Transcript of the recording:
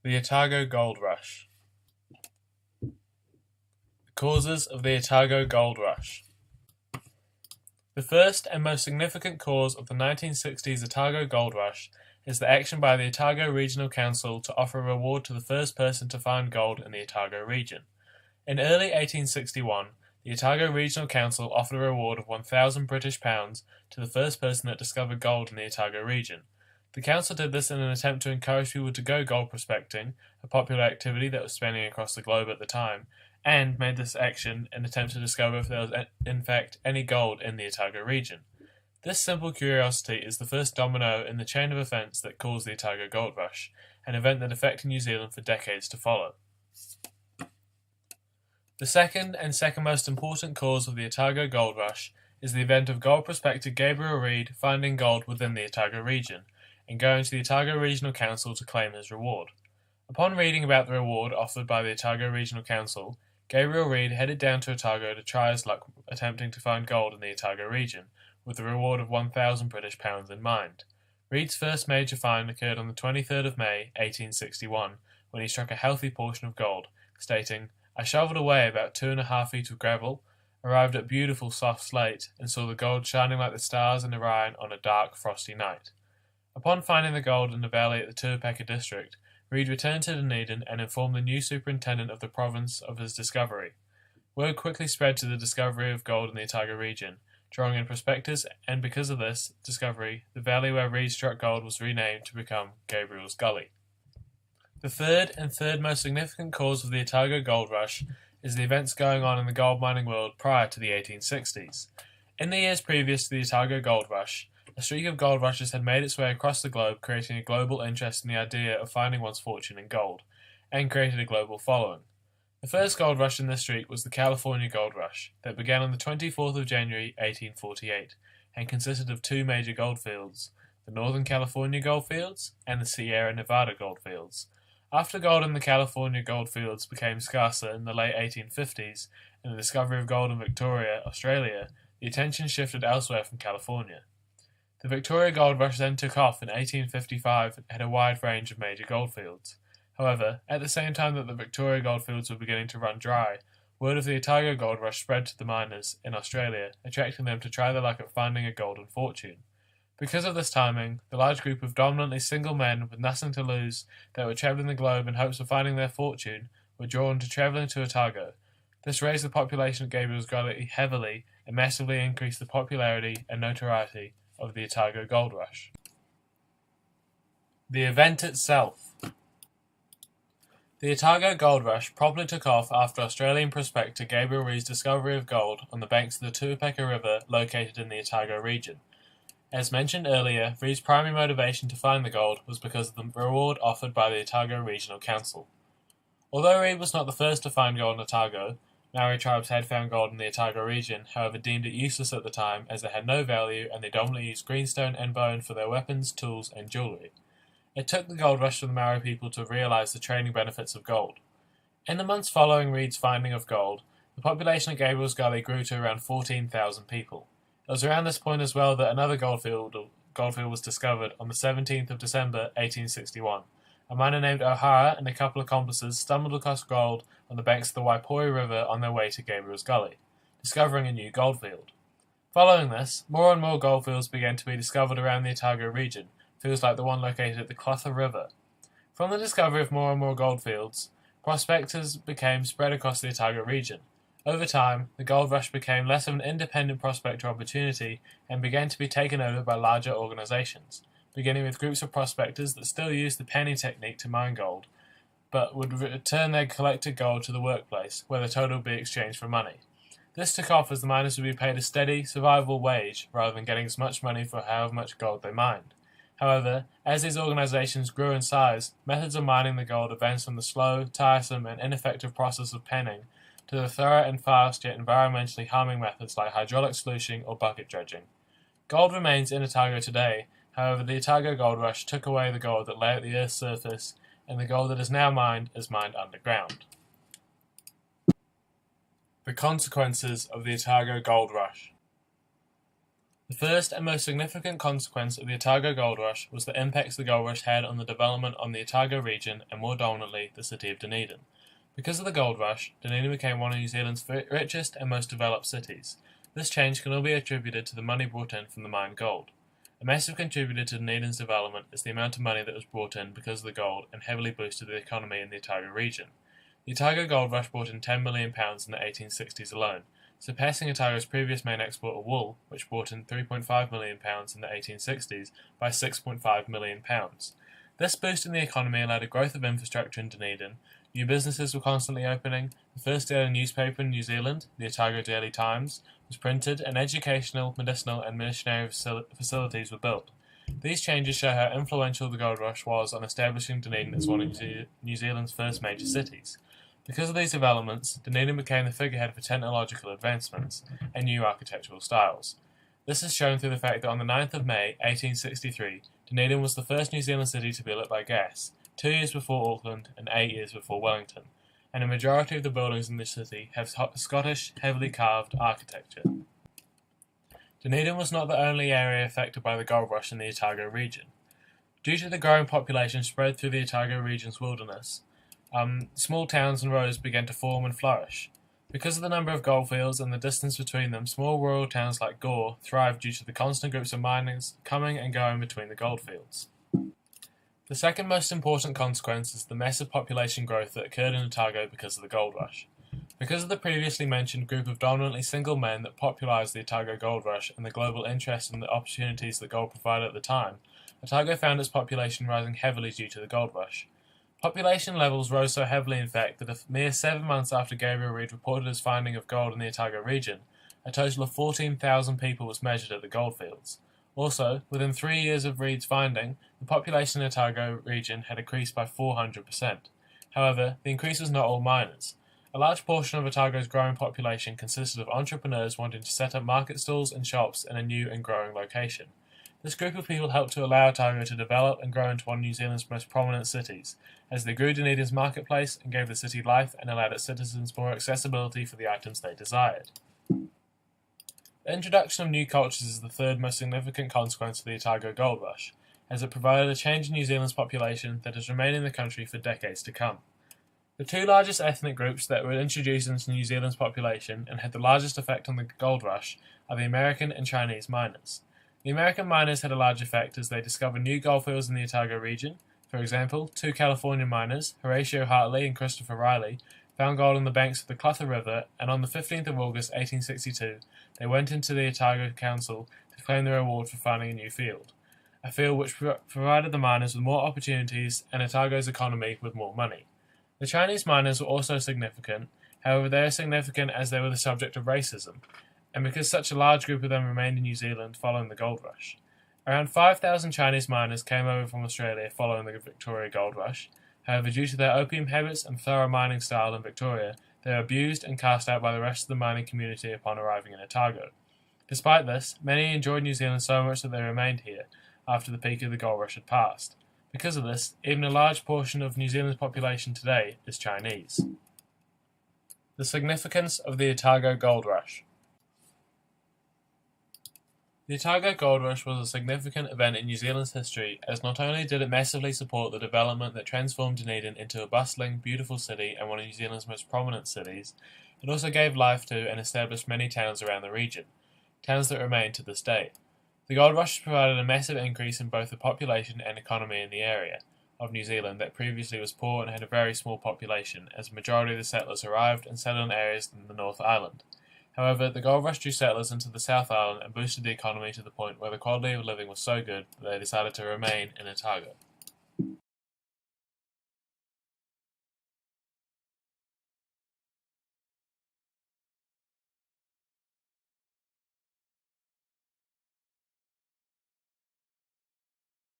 The Otago Gold Rush. The causes of the Otago Gold Rush. The first and most significant cause of the 1960s Otago Gold Rush is the action by the Otago Regional Council to offer a reward to the first person to find gold in the Otago region. In early 1861, the Otago Regional Council offered a reward of £1,000 to the first person that discovered gold in the Otago region. The council did this in an attempt to encourage people to go gold prospecting, a popular activity that was spreading across the globe at the time, and made this action an attempt to discover if there was in fact any gold in the Otago region. This simple curiosity is the first domino in the chain of events that caused the Otago Gold Rush, an event that affected New Zealand for decades to follow. The second and second most important cause of the Otago Gold Rush is the event of gold prospector Gabriel Reid finding gold within the Otago region, and going to the Otago Regional Council to claim his reward. Upon reading about the reward offered by the Otago Regional Council, Gabriel Reid headed down to Otago to try his luck attempting to find gold in the Otago region, with the reward of £1,000 in mind. Reid's first major find occurred on the 23rd of May, 1861, when he struck a healthy portion of gold, stating, "I shovelled away about 2.5 feet of gravel, arrived at beautiful soft slate, and saw the gold shining like the stars in Orion on a dark, frosty night." Upon finding the gold in the valley at the Tuapeka district, Reid returned to Dunedin and informed the new superintendent of the province of his discovery. Word quickly spread to the discovery of gold in the Otago region, drawing in prospectors, and because of this discovery, the valley where Reid struck gold was renamed to become Gabriel's Gully. The third most significant cause of the Otago Gold Rush is the events going on in the gold mining world prior to the 1860s. In the years previous to the Otago Gold Rush, a streak of gold rushes had made its way across the globe, creating a global interest in the idea of finding one's fortune in gold, and created a global following. The first gold rush in this streak was the California Gold Rush, that began on the 24th of January 1848, and consisted of two major goldfields, the Northern California Goldfields and the Sierra Nevada Goldfields. After gold in the California goldfields became scarcer in the late 1850s, and the discovery of gold in Victoria, Australia, the attention shifted elsewhere from California. The Victoria Gold Rush then took off in 1855 and had a wide range of major goldfields. However, at the same time that the Victoria goldfields were beginning to run dry, word of the Otago Gold Rush spread to the miners in Australia, attracting them to try their luck at finding a golden fortune. Because of this timing, the large group of dominantly single men with nothing to lose that were travelling the globe in hopes of finding their fortune were drawn to travelling to Otago. This raised the population of Gabriel's Gully heavily and massively increased the popularity and notoriety of the Otago Gold Rush. The event itself. The Otago Gold Rush properly took off after Australian prospector Gabriel Reid's discovery of gold on the banks of the Tuapeka River located in the Otago region. As mentioned earlier, Reid's primary motivation to find the gold was because of the reward offered by the Otago Regional Council. Although Reid was not the first to find gold in Otago, Maori tribes had found gold in the Otago region, however deemed it useless at the time as it had no value and they dominantly used greenstone and bone for their weapons, tools, and jewellery. It took the gold rush for the Maori people to realise the trading benefits of gold. In the months following Reid's finding of gold, the population at Gabriel's Gully grew to around 14,000 people. It was around this point as well that another goldfield was discovered on the 17th of December 1861. A miner named O'Hara and a couple of accomplices stumbled across gold on the banks of the Waipori River on their way to Gabriel's Gully, discovering a new goldfield. Following this, more and more goldfields began to be discovered around the Otago region, fields like the one located at the Clotha River. From the discovery of more and more goldfields, prospectors became spread across the Otago region. Over time, the gold rush became less of an independent prospector opportunity and began to be taken over by larger organizations, beginning with groups of prospectors that still used the penny technique to mine gold, but would return their collected gold to the workplace, where the total would be exchanged for money. This took off as the miners would be paid a steady, survivable wage rather than getting as much money for however much gold they mined. However, as these organizations grew in size, methods of mining the gold advanced from the slow, tiresome, and ineffective process of penning to the thorough and fast yet environmentally harming methods like hydraulic sluicing or bucket dredging. Gold remains in Otago today, however the Otago Gold Rush took away the gold that lay at the Earth's surface, and the gold that is now mined is mined underground. The consequences of the Otago Gold Rush. The first and most significant consequence of the Otago Gold Rush was the impacts the gold rush had on the development on the Otago region and more dominantly the city of Dunedin. Because of the gold rush, Dunedin became one of New Zealand's richest and most developed cities. This change can all be attributed to the money brought in from the mined gold. A massive contributor to Dunedin's development is the amount of money that was brought in because of the gold and heavily boosted the economy in the Otago region. The Otago Gold Rush brought in £10 million in the 1860s alone, surpassing Otago's previous main export of wool, which brought in £3.5 million in the 1860s, by £6.5 million. This boost in the economy allowed a growth of infrastructure in Dunedin. New businesses were constantly opening. The first daily newspaper in New Zealand, the Otago Daily Times, was printed, and educational, medicinal, and missionary facilities were built. These changes show how influential the gold rush was on establishing Dunedin as one of New Zealand's first major cities. Because of these developments, Dunedin became the figurehead for technological advancements and new architectural styles. This is shown through the fact that on the 9th of May 1863, Dunedin was the first New Zealand city to be lit by gas, 2 years before Auckland and 8 years before Wellington, and a majority of the buildings in the city have Scottish, heavily carved architecture. Dunedin was not the only area affected by the gold rush in the Otago region. Due to the growing population spread through the Otago region's wilderness, small towns and roads began to form and flourish. Because of the number of goldfields and the distance between them, small rural towns like Gore thrived due to the constant groups of miners coming and going between the goldfields. The second most important consequence is the massive population growth that occurred in Otago because of the gold rush. Because of the previously mentioned group of dominantly single men that popularised the Otago Gold Rush and the global interest in the opportunities that gold provided at the time, Otago found its population rising heavily due to the gold rush. Population levels rose so heavily, in fact, that a mere 7 months after Gabriel Reed reported his finding of gold in the Otago region, a total of 14,000 people was measured at the goldfields. Also, within 3 years of Reed's finding, the population in the Otago region had increased by 400%. However, the increase was not all miners. A large portion of Otago's growing population consisted of entrepreneurs wanting to set up market stalls and shops in a new and growing location. This group of people helped to allow Otago to develop and grow into one of New Zealand's most prominent cities, as they grew Dunedin's marketplace and gave the city life and allowed its citizens more accessibility for the items they desired. The introduction of new cultures is the third most significant consequence of the Otago Gold Rush, as it provided a change in New Zealand's population that has remained in the country for decades to come. The two largest ethnic groups that were introduced into New Zealand's population and had the largest effect on the gold rush are the American and Chinese miners. The American miners had a large effect as they discovered new goldfields in the Otago region. For example, two California miners, Horatio Hartley and Christopher Riley, found gold on the banks of the Clutha River, and on the 15th of August 1862, they went into the Otago Council to claim their reward for finding a new field, a field which provided the miners with more opportunities and Otago's economy with more money. The Chinese miners were also significant, however they are significant as they were the subject of racism, and because such a large group of them remained in New Zealand following the gold rush. Around 5,000 Chinese miners came over from Australia following the Victoria Gold Rush. However, due to their opium habits and thorough mining style in Victoria, they were abused and cast out by the rest of the mining community upon arriving in Otago. Despite this, many enjoyed New Zealand so much that they remained here after the peak of the gold rush had passed. Because of this, even a large portion of New Zealand's population today is Chinese. The significance of the Otago Gold Rush. The Otago Gold Rush was a significant event in New Zealand's history, as not only did it massively support the development that transformed Dunedin into a bustling, beautiful city and one of New Zealand's most prominent cities, it also gave life to and established many towns around the region, towns that remain to this day. The gold rush provided a massive increase in both the population and economy in the area of New Zealand that previously was poor and had a very small population, as a majority of the settlers arrived and settled in areas in the North Island. However, the gold rush drew settlers into the South Island and boosted the economy to the point where the quality of living was so good that they decided to remain in Otago.